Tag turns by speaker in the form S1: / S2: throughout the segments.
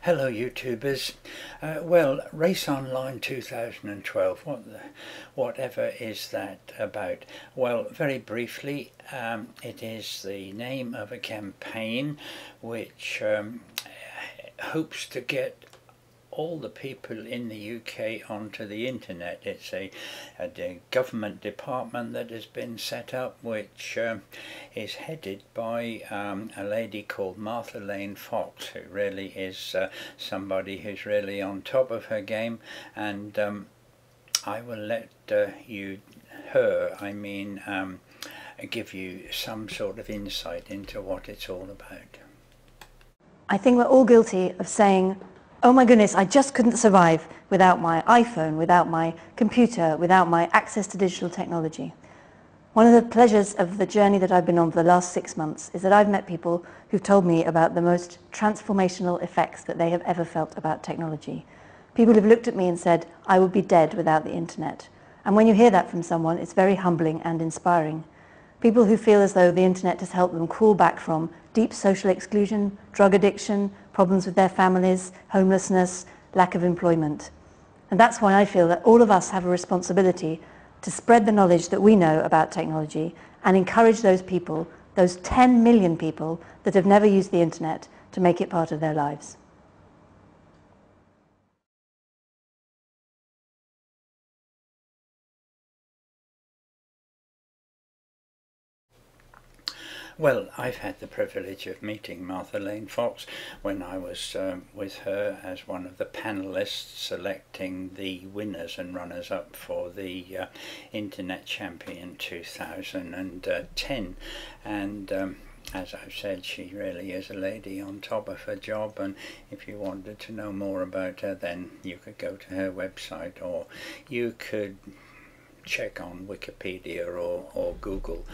S1: Hello YouTubers. Well, Race Online 2012, whatever is that about? Well, very briefly, it is the name of a campaign which hopes to get all the people in the UK onto the internet. It's a government department that has been set up, which is headed by a lady called Martha Lane Fox, who really is somebody who's really on top of her game, and I will let give you some sort of insight into what it's all about.
S2: I think we're all guilty of saying, oh my goodness, I just couldn't survive without my iPhone, without my computer, without my access to digital technology. One of the pleasures of the journey that I've been on for the last 6 months is that I've met people who've told me about the most transformational effects that they have ever felt about technology. People who've looked at me and said, I would be dead without the internet. And when you hear that from someone, it's very humbling and inspiring. People who feel as though the internet has helped them crawl back from deep social exclusion, drug addiction, problems with their families, homelessness, lack of employment. And that's why I feel that all of us have a responsibility to spread the knowledge that we know about technology and encourage those people, those 10 million people that have never used the internet, to make it part of their lives.
S1: Well, I've had the privilege of meeting Martha Lane Fox when I was with her as one of the panelists selecting the winners and runners-up for the Internet Champion 2010, and as I've said, she really is a lady on top of her job, and if you wanted to know more about her, then you could go to her website, or you could check on Wikipedia or Google,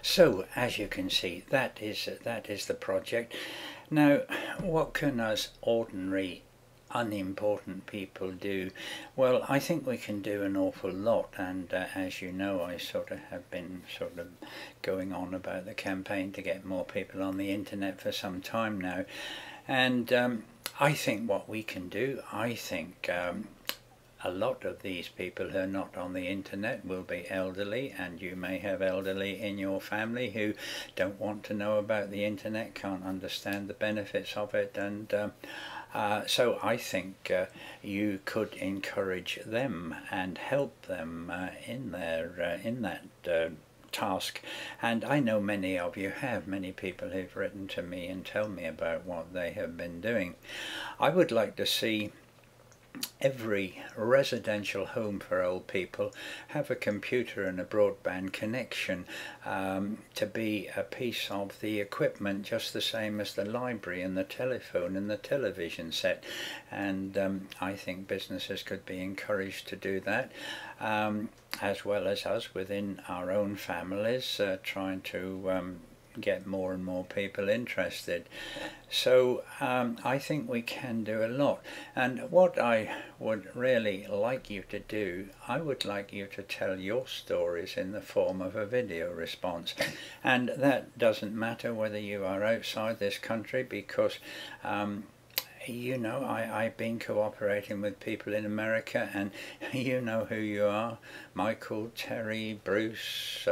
S1: so, as you can see, that is the project. Now, what can us ordinary, unimportant people do? Well, I think we can do an awful lot, and as you know, I have been going on about the campaign to get more people on the internet for some time now, and I think what we can do, a lot of these people who are not on the internet will be elderly, and you may have elderly in your family who don't want to know about the internet, can't understand the benefits of it, and so I think you could encourage them and help them in that task. And I know many of you have, many people who've written to me and tell me about what they have been doing. I would like to see every residential home for old people have a computer and a broadband connection, to be a piece of the equipment, just the same as the library and the telephone and the television set, and I think businesses could be encouraged to do that, as well as us within our own families, trying to get more and more people interested. So I think we can do a lot, and what I would really like you to do, I would like you to tell your stories in the form of a video response, and that doesn't matter whether you are outside this country, because you know, I've been cooperating with people in America, and you know who you are: Michael, Terry, Bruce,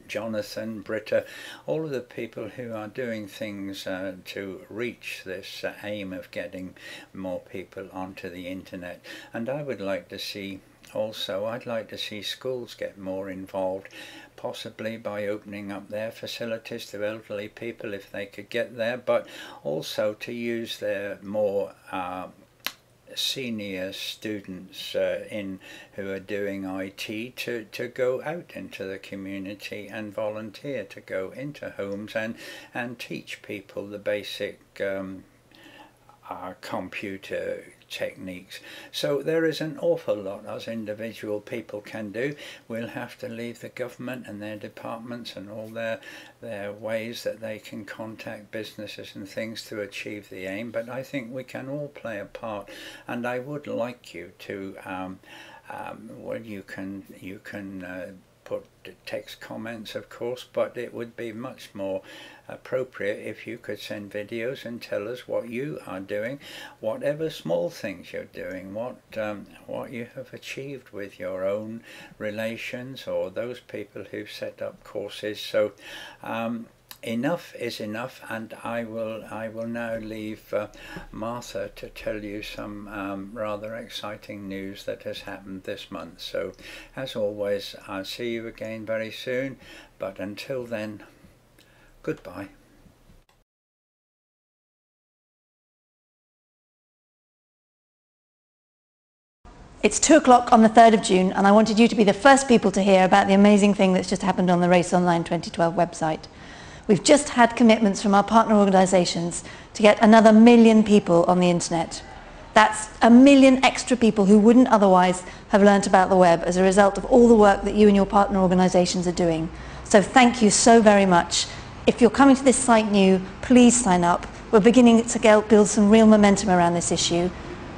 S1: Jonathan, Britta, all of the people who are doing things to reach this aim of getting more people onto the internet. And I would like to see also, I'd like to see schools get more involved, possibly by opening up their facilities to elderly people if they could get there, but also to use their more senior students who are doing IT to go out into the community and volunteer to go into homes and teach people the basic computer techniques. So there is an awful lot as individual people can do. We'll have to leave the government and their departments and all their ways that they can contact businesses and things to achieve the aim, but I think we can all play a part, and I would like you to well, you can put text comments, of course, but it would be much more appropriate if you could send videos and tell us what you are doing, whatever small things you're doing, what you have achieved with your own relations or those people who've set up courses. So enough is enough, and I will now leave Martha to tell you some rather exciting news that has happened this month. So as always, I'll see you again very soon, but until then, goodbye.
S2: It's 2 o'clock on the 3rd of June, and I wanted you to be the first people to hear about the amazing thing that's just happened on the Race Online 2012 website. We've just had commitments from our partner organisations to get another 1 million people on the internet. That's 1 million extra people who wouldn't otherwise have learnt about the web as a result of all the work that you and your partner organisations are doing. So thank you so very much. If you're coming to this site new, please sign up. We're beginning to build some real momentum around this issue.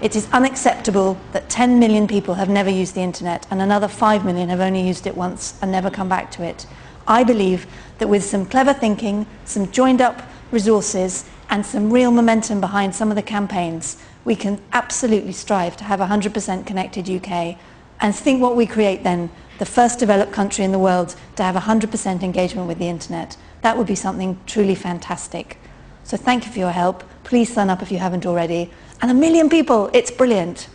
S2: It is unacceptable that 10 million people have never used the internet and another 5 million have only used it once and never come back to it. I believe that with some clever thinking, some joined up resources and some real momentum behind some of the campaigns, we can absolutely strive to have a 100% connected UK and think what we create then, the first developed country in the world to have 100% engagement with the internet. That would be something truly fantastic. So thank you for your help. Please sign up if you haven't already. And 1 million people, it's brilliant.